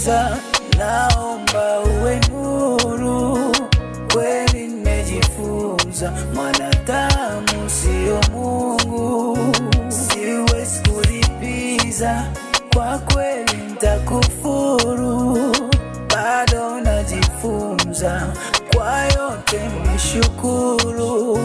giza, naomba uwe nuru. Kweli nimejifunza mwanadamu sio Mungu, siwezi kulipiza, kwa kweli nitakufuru. Bado najifunza, kwa yote nishukuru.